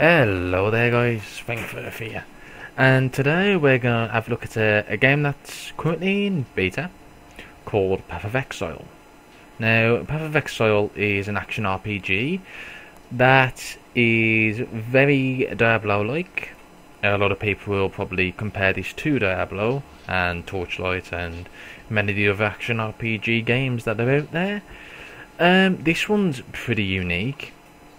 Hello there guys, Fengferth here, and today we're going to have a look at a game that's currently in beta called Path of Exile. Now, Path of Exile is an action RPG that is very Diablo-like. A lot of people will probably compare this to Diablo and Torchlight and many of the other action RPG games that are out there. This one's pretty unique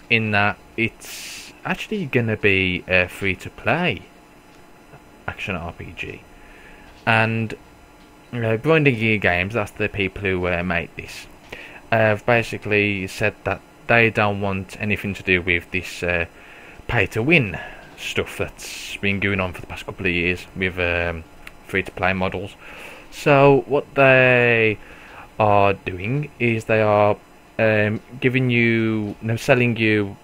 in that it's actually gonna be a free-to-play action RPG, and Grinding Gear Games, that's the people who made this, have basically said that they don't want anything to do with this pay-to-win stuff that's been going on for the past couple of years with free-to-play models. So what they are doing is they are giving you, selling you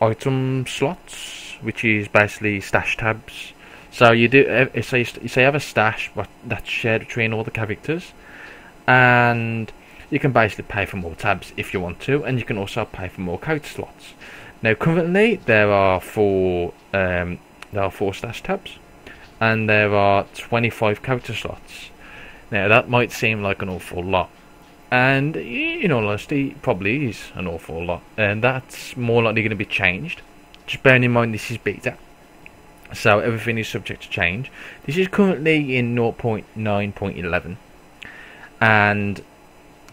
item slots, which is basically stash tabs. So you do, so you have a stash, but that's shared between all the characters, and you can basically pay for more tabs if you want to, and you can also pay for more character slots. Now, currently there are four stash tabs, and there are 25 character slots. Now that might seem like an awful lot, and in all honesty, probably is an awful lot, and that's more likely going to be changed. Just bearing in mind this is beta, so everything is subject to change. This is currently in 0.9.11, and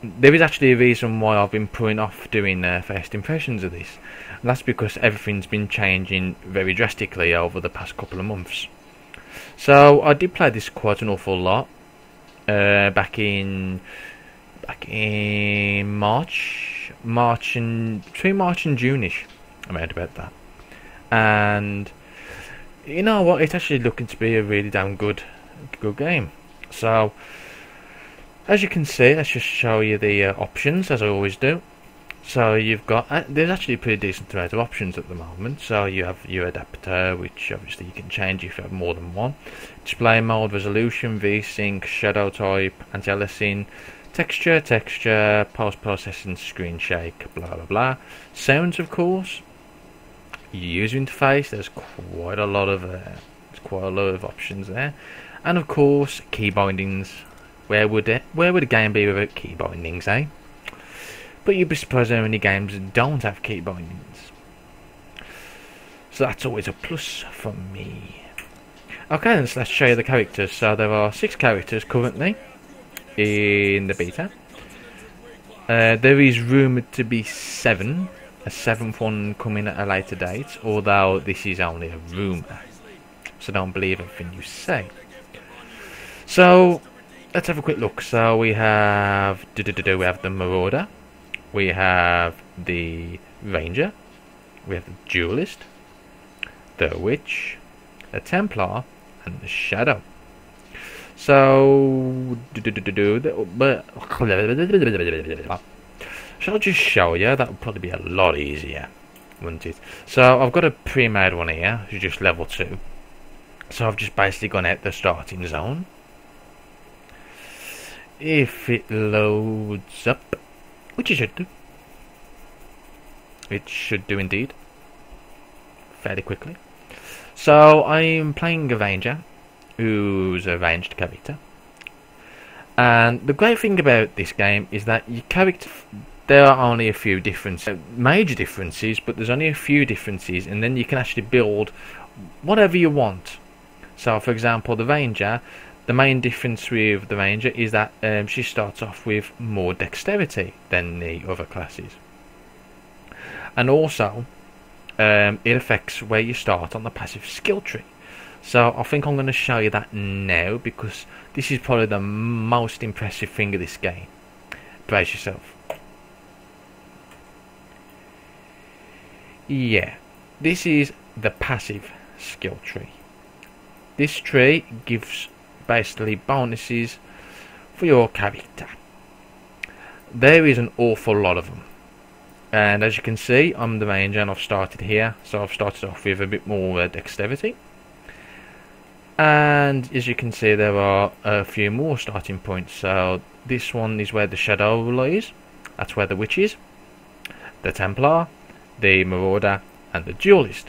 there is actually a reason why I've been putting off doing first impressions of this, and that's because everything's been changing very drastically over the past couple of months. So I did play this quite an awful lot back in March and between March and June-ish, I made about that, and you know what, it's actually looking to be a really damn good game. So as you can see, let's just show you the options as I always do. So you've got there's actually a pretty decent amount of options at the moment. So you have your adapter, which obviously you can change if you have more than one. Display mode, resolution, VSync, shadow type, anti-aliasing, texture, post-processing, screen shake, blah blah blah. Sounds, of course. User interface. There's quite a lot of options there, and of course key bindings. Where would a game be without key bindings, eh? But you'd be surprised how many games don't have key bindings. So that's always a plus for me. Okay, then let's show you the characters. So there are 6 characters currently in the beta. There is rumoured to be 7, a 7th one coming at a later date, although this is only a rumour, so don't believe everything you say. So let's have a quick look. So we have the Marauder, we have the Ranger, we have the Duelist, the Witch, the Templar, and the Shadow. So, shall I just show you? That would probably be a lot easier, wouldn't it? So I've got a pre-made one here, which is just level 2. So I've just basically gone out the starting zone. If it loads up, which it should do. It should do indeed, fairly quickly. So I'm playing a Ranger, who's a ranged character, and the great thing about this game is that your character, there are only a few differences, major differences, but there's only a few differences, and then you can actually build whatever you want. So for example, the Ranger, the main difference with the Ranger is that she starts off with more dexterity than the other classes, and also it affects where you start on the passive skill tree. So I think I'm going to show you that now, because this is probably the most impressive thing of this game. Brace yourself. Yeah, this is the passive skill tree. This tree gives basically bonuses for your character. There is an awful lot of them, and as you can see, I'm the Ranger and I've started here. So I've started off with a bit more dexterity, and as you can see, there are a few more starting points. So this one is where the Shadow lies, that's where the Witch is, the Templar, the Marauder, and the duelist.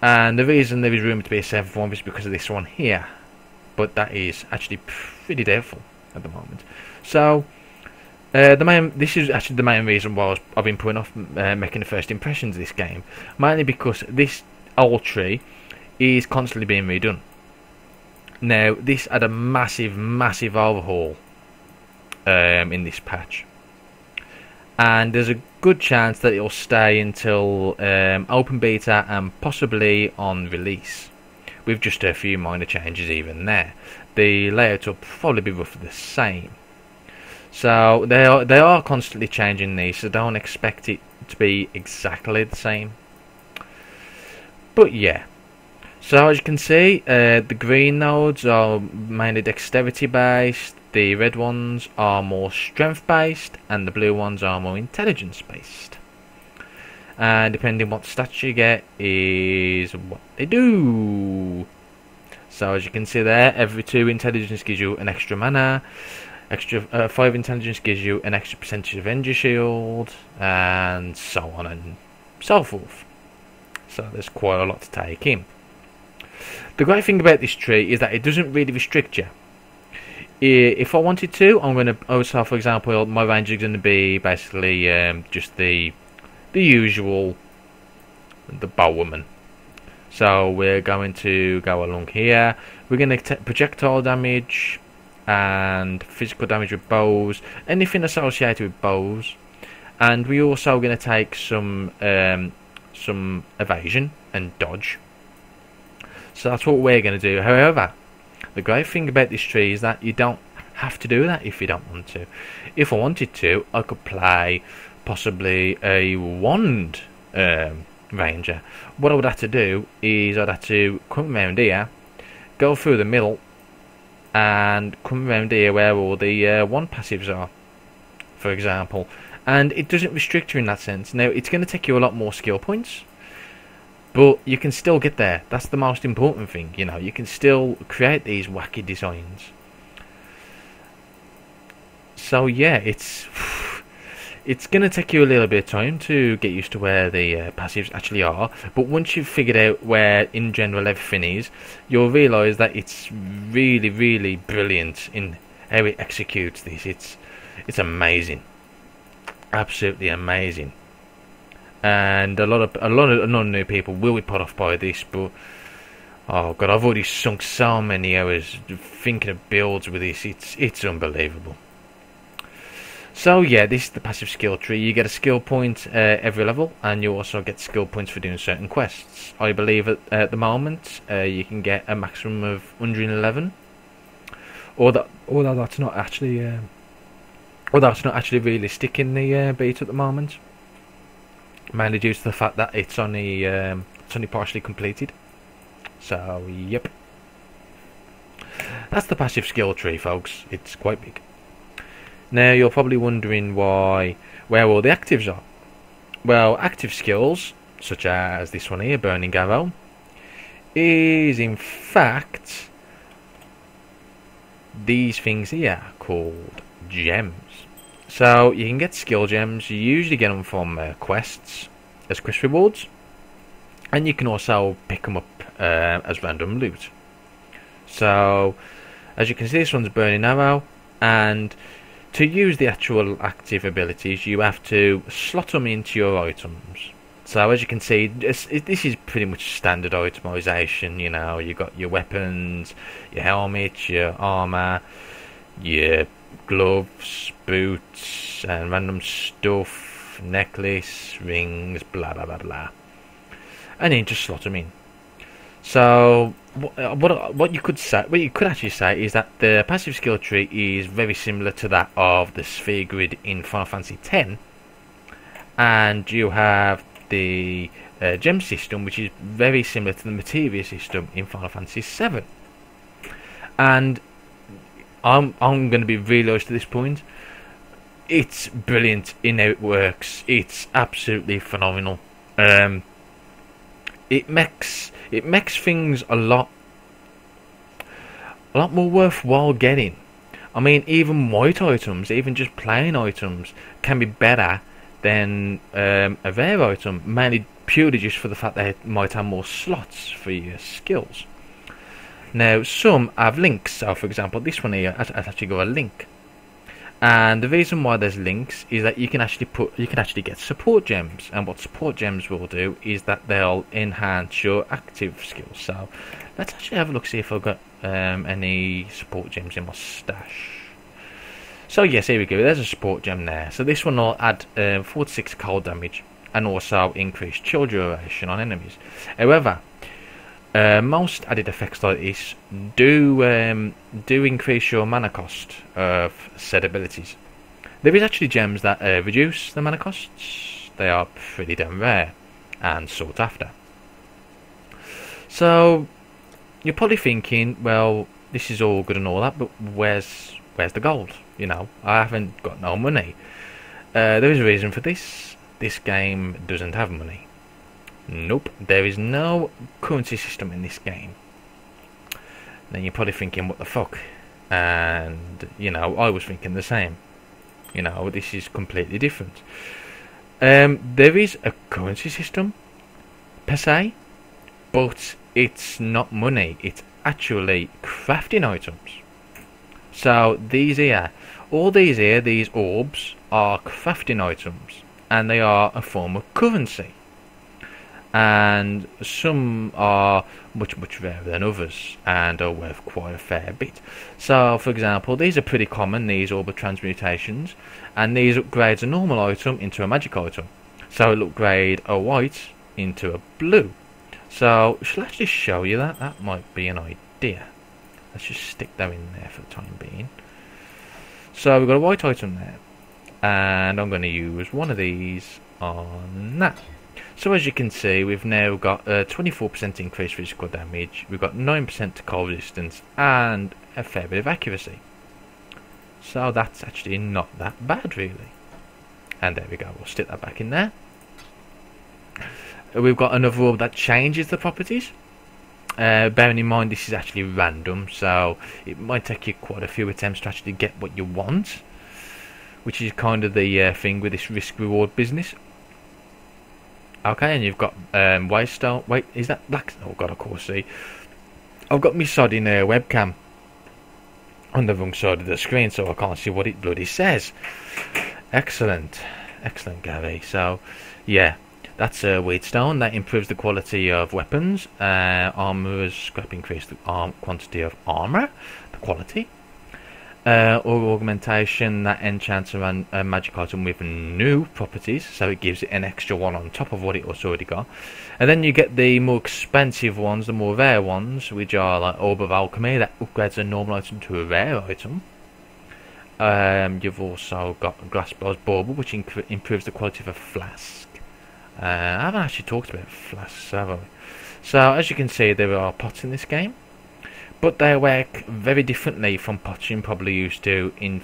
And the reason there is room to be a 7th one is because of this one here, but that is actually pretty doubtful at the moment. So this is actually the main reason why I've been putting off making the first impressions of this game, mainly because this old tree is constantly being redone. Now this had a massive overhaul in this patch, and there's a good chance that it'll stay until open beta and possibly on release, with just a few minor changes even there. The layout will probably be roughly the same. So they are constantly changing these, so don't expect it to be exactly the same. But yeah, so as you can see, the green nodes are mainly dexterity based, the red ones are more strength based, and the blue ones are more intelligence based. And depending what stats you get is what they do. So as you can see there, every 2 intelligence gives you an extra mana. Extra 5 intelligence gives you an extra percentage of energy shield, and so on and so forth. So there's quite a lot to take in. The great thing about this tree is that it doesn't really restrict you. If I wanted to, I'm going to. So for example, my range is going to be basically just the usual, the bowwoman. So we're going to go along here. We're going to take projectile damage and physical damage with bows, anything associated with bows, and we're also going to take some evasion and dodge. So that's what we're going to do. However, the great thing about this tree is that you don't have to do that if you don't want to. If I wanted to, I could play possibly a wand ranger. What I would have to do is I'd have to come around here, go through the middle, and come around here where all the wand passives are, for example. And it doesn't restrict you in that sense. Now, it's going to take you a lot more skill points, but you can still get there. That's the most important thing, you know. You can still create these wacky designs. So yeah, it's going to take you a little bit of time to get used to where the passives actually are, but once you've figured out where in general everything is, you'll realise that it's really brilliant in how it executes this. It's amazing, absolutely amazing. And a lot of new people will be put off by this, but oh god, I've already sunk so many hours thinking of builds with this. It's unbelievable. So yeah, this is the passive skill tree. You get a skill point every level, and you also get skill points for doing certain quests. I believe at the moment you can get a maximum of 111. Although that's not actually realistic in the beta at the moment, mainly due to the fact that it's only partially completed. So yep, that's the passive skill tree, folks. It's quite big. Now you're probably wondering where all the actives are. Well, active skills, such as this one here, Burning Arrow, is in fact these things here called gems. So you can get skill gems. You usually get them from quests as quest rewards, and you can also pick them up as random loot. So as you can see, this one's Burning Arrow, and to use the actual active abilities, you have to slot them into your items. So as you can see, this is pretty much standard itemization. You know, you got your weapons, your helmet, your armor, your gloves, boots, and random stuff, necklace, rings, blah blah blah blah, and then just slot them in. So what you could actually say is that the passive skill tree is very similar to that of the sphere grid in Final Fantasy X, and you have the gem system, which is very similar to the materia system in Final Fantasy VII. And I'm going to be really honest at this point. It's brilliant in how it works. It's absolutely phenomenal. It makes things a lot more worthwhile getting. I mean, even white items, even just plain items, can be better than a rare item, mainly purely just for the fact they might have more slots for your skills. Now, some have links. So, for example, this one here has actually got a link. And the reason why there's links is that you can actually get support gems, and what support gems will do is that they'll enhance your active skills. So let's actually have a look, see if I've got any support gems in my stash. So yes, here we go. There's a support gem there. So this one will add 46 cold damage and also increase chill duration on enemies. However, most added effects like this do increase your mana cost of said abilities. There is actually gems that reduce the mana costs. They are pretty damn rare and sought after. So you're probably thinking, well, this is all good and all that, but where's the gold? You know, I haven't got no money. There is a reason for this. This game doesn't have money. Nope, there is no currency system in this game. Then you're probably thinking, what the fuck? And, you know, I was thinking the same. You know, this is completely different. There is a currency system, per se, but it's not money. It's actually crafting items. So, these orbs are crafting items. And they are a form of currency. And some are much rarer than others and are worth quite a fair bit. So, for example, these are pretty common, these orb transmutations, and these upgrades a normal item into a magic item. So it'll upgrade a white into a blue. So, shall I actually show you that? That might be an idea. Let's just stick that in there for the time being. So we've got a white item there, and I'm going to use one of these on that. So as you can see, we've now got a 24% increased physical damage, we've got 9% to cold resistance, and a fair bit of accuracy. So that's actually not that bad, really. And there we go, we'll stick that back in there. We've got another orb that changes the properties. Bearing in mind this is actually random, so it might take you quite a few attempts to actually get what you want. Which is kind of the thing with this risk-reward business. Okay, and you've got Waystone. Wait, is that black? Oh god, of course. See, I've got my sodding webcam on the wrong side of the screen, so I can't see what it bloody says. Excellent, excellent, Gary. So, yeah, that's Wheatstone. That improves the quality of weapons. Armorers scrap increase the quantity of armor, the quality. Or augmentation that enchants a magic item with new properties, so it gives it an extra one on top of what it was already got. And then you get the more expensive ones, the more rare ones, which are like Orb of Alchemy, that upgrades a normal item to a rare item. You've also got Glassblow's Bauble, which improves the quality of a flask. I haven't actually talked about flasks, have I? So as you can see, there are pots in this game. But they work very differently from pots you're probably used to in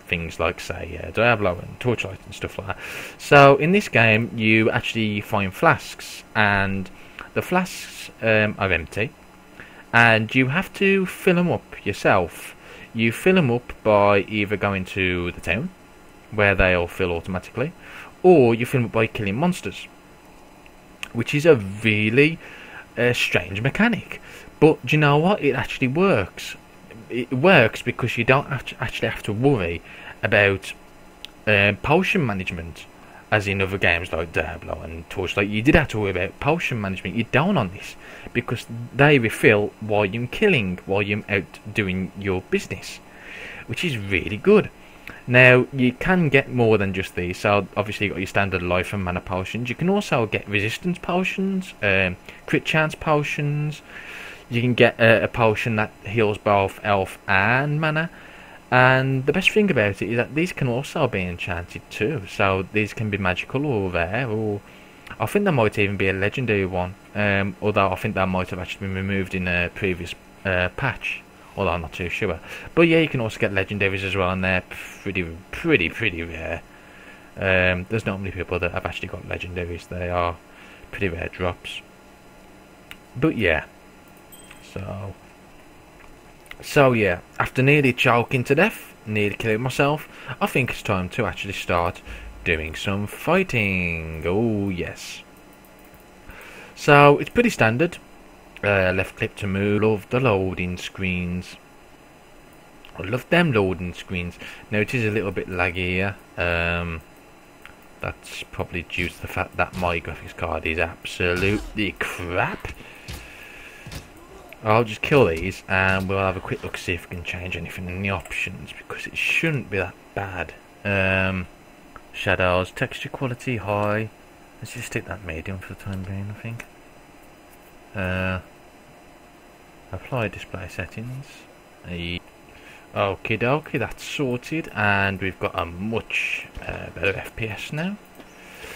things like, say, Diablo and Torchlight and stuff like that. So in this game, you actually find flasks, and the flasks are empty, and you have to fill them up yourself. You fill them up by either going to the town, where they'll fill automatically, or you fill them up by killing monsters, which is a really strange mechanic. But do you know what? It actually works. It works because you don't actually have to worry about potion management, as in other games like Diablo and Torchlight. You did have to worry about potion management. You don't on this, because they refill while you're killing, while you're out doing your business, which is really good. Now, you can get more than just these, so obviously you've got your standard life and mana potions. You can also get resistance potions, crit chance potions. You can get a potion that heals both health and mana. And the best thing about it is that these can also be enchanted too. So these can be magical or rare, or I think there might even be a legendary one. Although I think that might have actually been removed in a previous patch. Although I'm not too sure. But yeah, you can also get legendaries as well, and they're pretty rare. There's not many people that have actually got legendaries. They are pretty rare drops. But yeah. So yeah, after nearly choking to death, nearly killing myself, I think it's time to actually start doing some fighting. Oh yes. So it's pretty standard. Left click to move. Love the loading screens. I love them loading screens. Now it is a little bit laggy here. That's probably due to the fact that my graphics card is absolutely crap. I'll just kill these and we'll have a quick look, see if we can change anything in the options, because it shouldn't be that bad. Shadows, texture quality high. Let's just stick that medium for the time being, I think. Apply display settings. Okie dokie, that's sorted, and we've got a much better FPS now.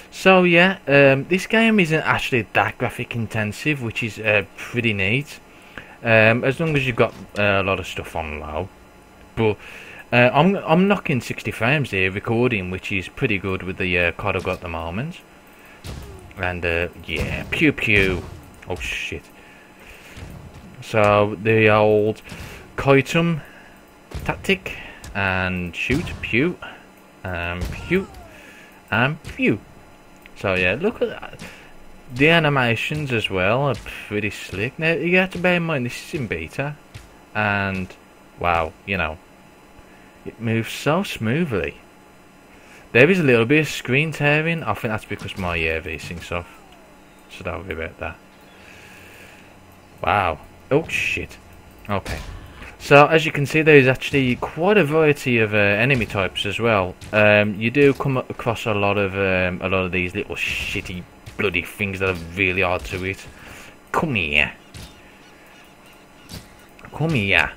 So yeah, this game isn't actually that graphic intensive, which is pretty neat. As long as you've got a lot of stuff on low. But I'm knocking 60 frames here recording, which is pretty good with the card I've got at the moment. And yeah, pew pew. Oh shit. So the old Kaitum tactic, and shoot, pew, and pew, and pew. So yeah, look at that. The animations as well are pretty slick. Now you have to bear in mind this is in beta, and wow, you know, it moves so smoothly. There is a little bit of screen tearing. I think that's because my V-Sync's off, so that'll be about that. Wow. Oh shit. Okay. So as you can see, there is actually quite a variety of enemy types as well. You do come across a lot of these little shitty bloody things that are really hard to hit. Come here. Come here.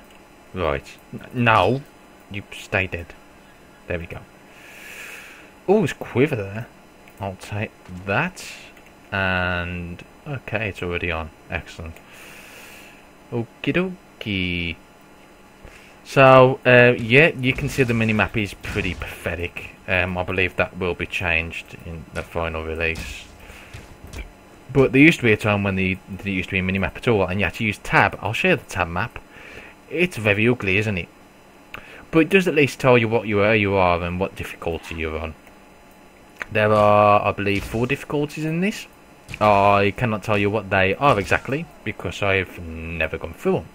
Right. No. You stay dead. There we go. Oh, it's quiver there. I'll take that. And okay, it's already on. Excellent. Okie dokie. So, yeah, you can see the minimap is pretty pathetic. I believe that will be changed in the final release. But there used to be a time when there used to be a minimap at all, and you had to use tab. I'll share the tab map. It's very ugly, isn't it? But it does at least tell you where you are and what difficulty you're on. There are, I believe, 4 difficulties in this. I cannot tell you what they are exactly, because I've never gone through them.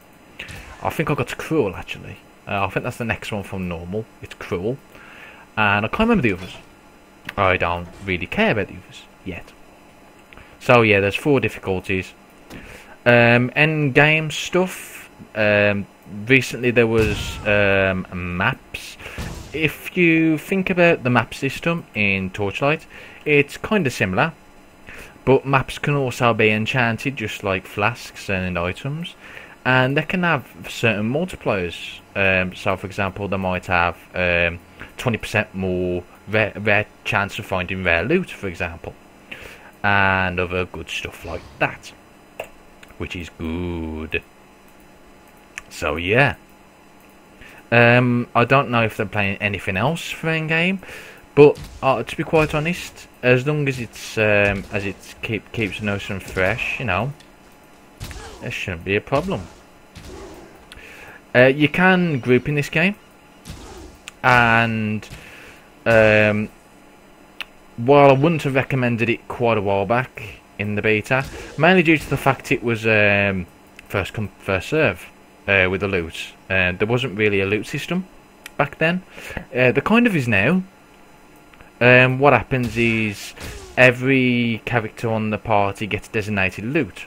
I think I got to Cruel, actually. I think that's the next one from Normal. It's Cruel. And I can't remember the others. I don't really care about the others yet. So yeah, there's 4 difficulties. End game stuff. Recently there was maps. If you think about the map system in Torchlight, it's kind of similar. But maps can also be enchanted, just like flasks and items. And they can have certain multipliers. So for example, they might have 20% more rare chance of finding rare loot, for example. And other good stuff like that. Which is good. So yeah. I don't know if they're playing anything else for endgame. But to be quite honest, as long as it's keeps nice and fresh, you know, there shouldn't be a problem. You can group in this game, and while I wouldn't have recommended it quite a while back in the beta, mainly due to the fact it was first come first serve with the loot. There wasn't really a loot system back then. There kind of is now. What happens is every character on the party gets designated loot,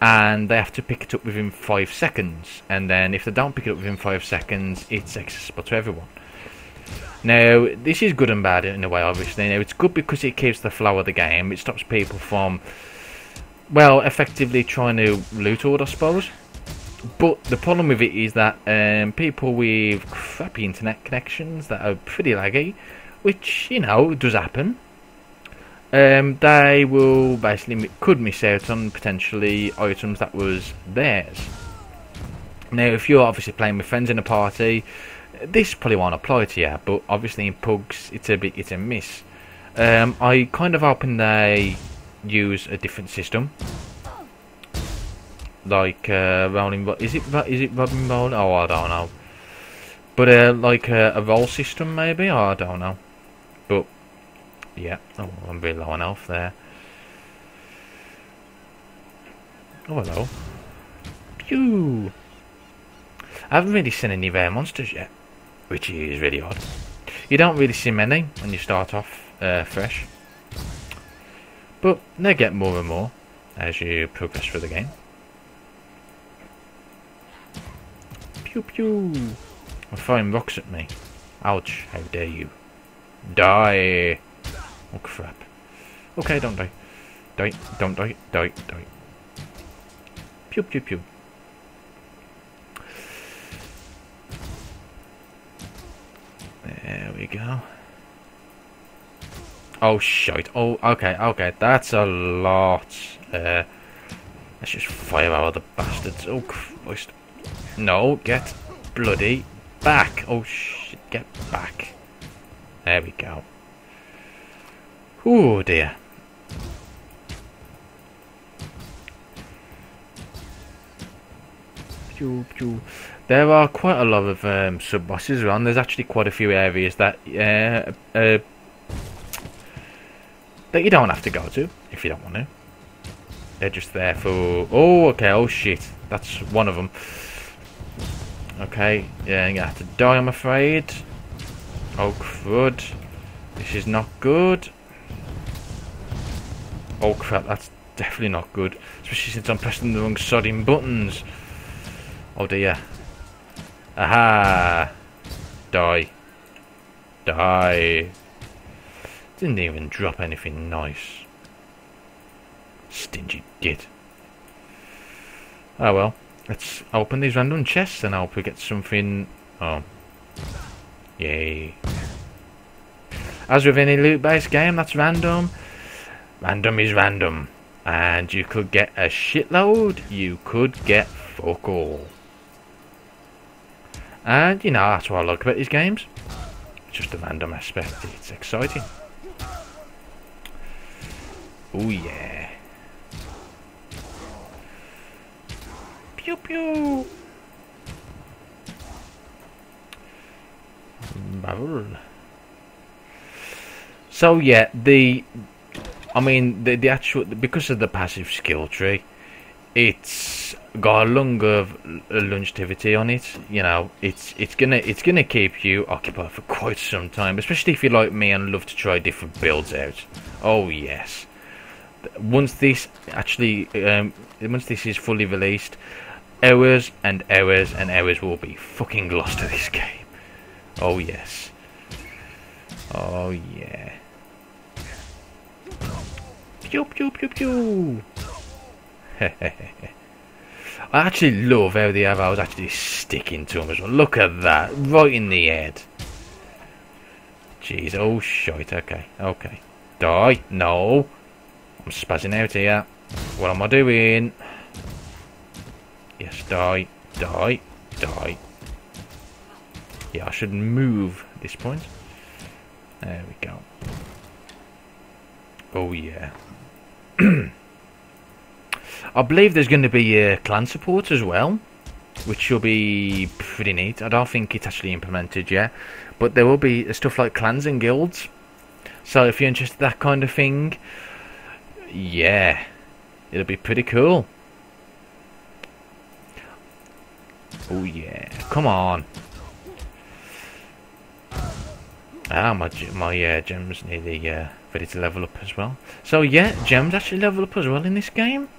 and they have to pick it up within 5 seconds, and then if they don't pick it up within 5 seconds, it's accessible to everyone. Now this is good and bad in a way, obviously. Now it's good because it keeps the flow of the game. It stops people from, well, effectively trying to loot all, I suppose. But the problem with it is that people with crappy internet connections that are pretty laggy, which, you know, does happen, they will basically could miss out on potentially items that was theirs. Now, if you're obviously playing with friends in a party, this probably won't apply to you, but obviously in pugs, it's a miss. I kind of hoping they use a different system, like rolling. Is it rolling roll? Oh, I don't know. But like a roll system, maybe. Oh, I don't know. But yeah, oh, I'm really low on health there. Oh, hello. Pew! I haven't really seen any rare monsters yet, which is really odd. You don't really see many when you start off fresh, but they get more and more as you progress through the game. Pew pew! I'm throwing rocks at me. Ouch, how dare you. Die! Oh crap. Okay, don't die. Die, don't die, die, die. Pew pew pew. There we go. Oh shite. Oh, okay, okay. That's a lot. Let's just fire out the bastards. Oh Christ. No, get bloody back. Oh shit, get back. There we go. Oh dear. Pew pew. There are quite a lot of sub-bosses around. There's actually quite a few areas that that you don't have to go to if you don't want to. They're just there for... Oh, okay. Oh, shit. That's one of them. Okay. Yeah, I'm going to have to die, I'm afraid. Oh, crud. This is not good. Oh, crap. That's definitely not good. Especially since I'm pressing the wrong sodding buttons. Oh, dear. Aha! Die. Die. Didn't even drop anything nice. Stingy git. Oh well. Let's open these random chests and I hope we get something. Oh. Yay. As with any loot based game that's random, random is random. And you could get a shitload, you could get fuck all. And you know, that's what I like about these games. It's just the random aspect, it's exciting. Oh yeah. Pew pew. Bubble. So yeah, the actual, because of the passive skill tree, it's got a longer longevity on it. You know, it's gonna keep you occupied for quite some time, especially if you're like me and love to try different builds out. Oh yes. Once this actually, once this is fully released, hours and hours and hours will be fucking lost to this game. Oh yes. Oh yeah. Pew pew pew pew. I actually love how the arrows actually sticking to them as well. Look at that, right in the head. Jeez, oh shite. Okay, okay. Die. No. I'm spazzing out here. What am I doing? Yes, die, die, die. Yeah, I should move at this point. There we go. Oh yeah. I believe there's going to be clan support as well, which will be pretty neat. I don't think it's actually implemented yet, but there will be stuff like clans and guilds. So if you're interested in that kind of thing, yeah, it'll be pretty cool. Oh yeah, come on. Ah, my gems nearly ready to level up as well. So yeah, gems actually level up as well in this game.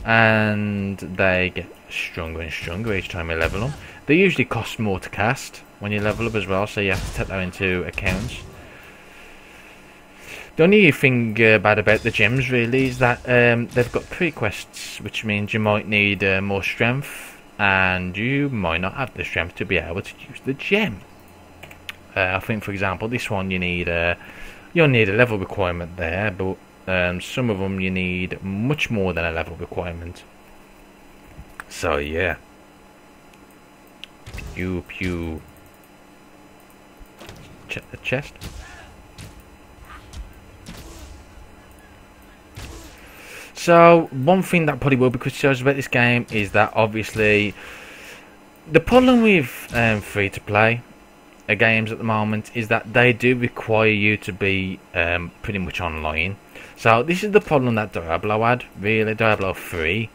And they get stronger and stronger each time you level them. They usually cost more to cast when you level up as well, so you have to take that into account. The only thing bad about the gems really is that they've got pre-quests, which means you might need more strength, and you might not have the strength to be able to use the gem. I think, for example, this one you'll need a level requirement there, but some of them you need much more than a level requirement. So yeah. Pew pew. Check the chest. So one thing that probably will be criticised about this game is that obviously the problem with free to play games at the moment is that they do require you to be pretty much online. So this is the problem that Diablo had, really, Diablo 3.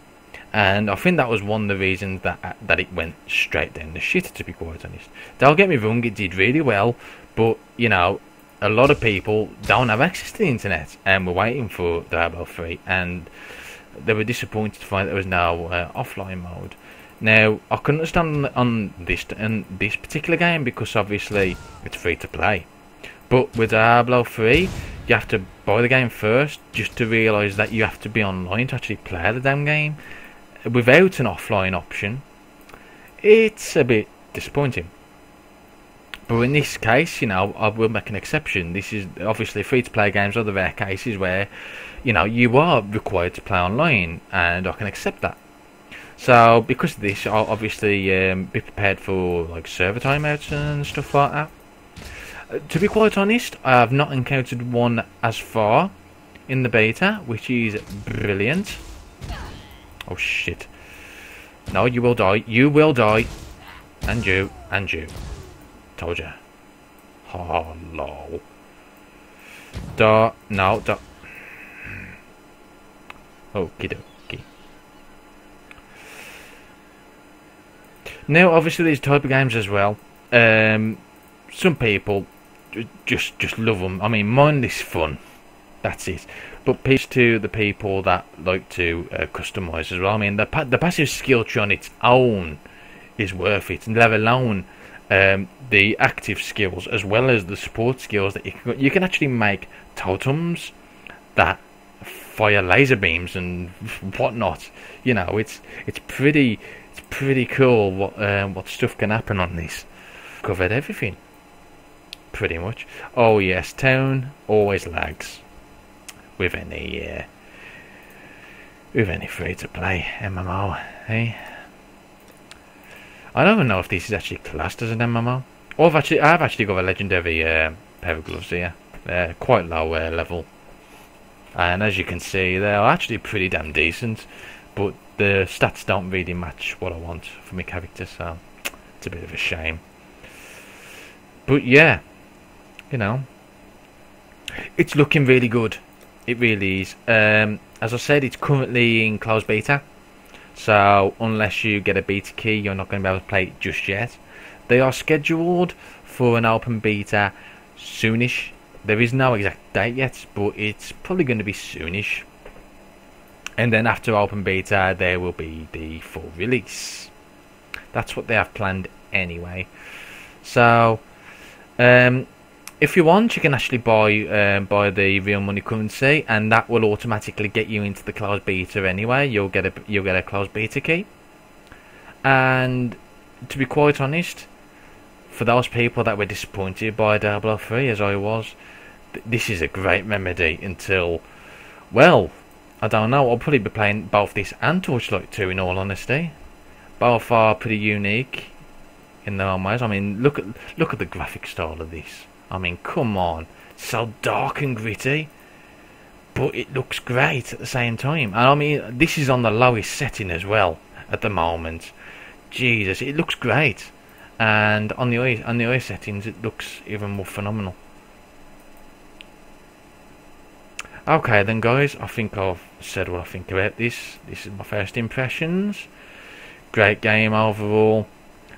And I think that was one of the reasons that it went straight down the shit, to be quite honest. Don't get me wrong, it did really well, but, you know, a lot of people don't have access to the internet, and were waiting for Diablo 3, and they were disappointed to find there was no offline mode. Now, I can understand on this particular game, because obviously it's free to play. But with Diablo 3, you have to buy the game first, just to realise that you have to be online to actually play the damn game. Without an offline option, it's a bit disappointing. But in this case, you know, I will make an exception. This is obviously free-to-play games are the rare cases where, you know, you are required to play online, and I can accept that. So because of this, I'll obviously be prepared for like server timeouts and stuff like that. To be quite honest, I have not encountered one as far in the beta, which is brilliant. Oh shit. No, you will die. You will die. And you. And you. Told ya. Oh, lol. No, okie dokie. Now, obviously, these type of games as well. Some people just love them. I mean, mindless fun. That's it. But peace to the people that like to customise as well. I mean, the passive skill tree on its own is worth it, and let alone the active skills as well as the support skills that you can actually make totems that fire laser beams and whatnot. You know, it's pretty cool what stuff can happen on this. Covered everything, pretty much. Oh yes, town always lags with any free to play MMO, eh? I don't even know if this is actually classed as an MMO. Or I've actually got a legendary pair of gloves here. They're quite low level, and as you can see, they're actually pretty damn decent. But the stats don't really match what I want for my character, so it's a bit of a shame. But yeah, you know, it's looking really good. It really is. As I said, it's currently in closed beta. So unless you get a beta key, you're not going to be able to play it just yet. They are scheduled for an open beta soonish. There is no exact date yet, but it's probably going to be soonish. And then after open beta, there will be the full release. That's what they have planned anyway. So, if you want, you can actually buy the real money currency, and that will automatically get you into the closed beta anyway. You'll get a closed beta key. And to be quite honest, for those people that were disappointed by Diablo 3, as I was, this is a great remedy until, well, I don't know. I'll probably be playing both this and Torchlight 2, in all honesty. Both are pretty unique in their own ways. I mean, look at the graphic style of this. I mean, come on. It's so dark and gritty, but it looks great at the same time. And I mean, this is on the lowest setting as well at the moment. Jesus, it looks great. And on the eye settings, it looks even more phenomenal. Okay then, guys, I think I've said what I think about this. This is my first impressions. Great game overall.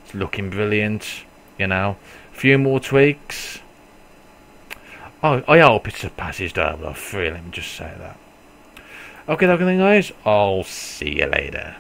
It's looking brilliant, you know. A few more tweaks. Oh, I hope it surpasses Diablo 3, let me just say that. Okay then, guys, I'll see you later.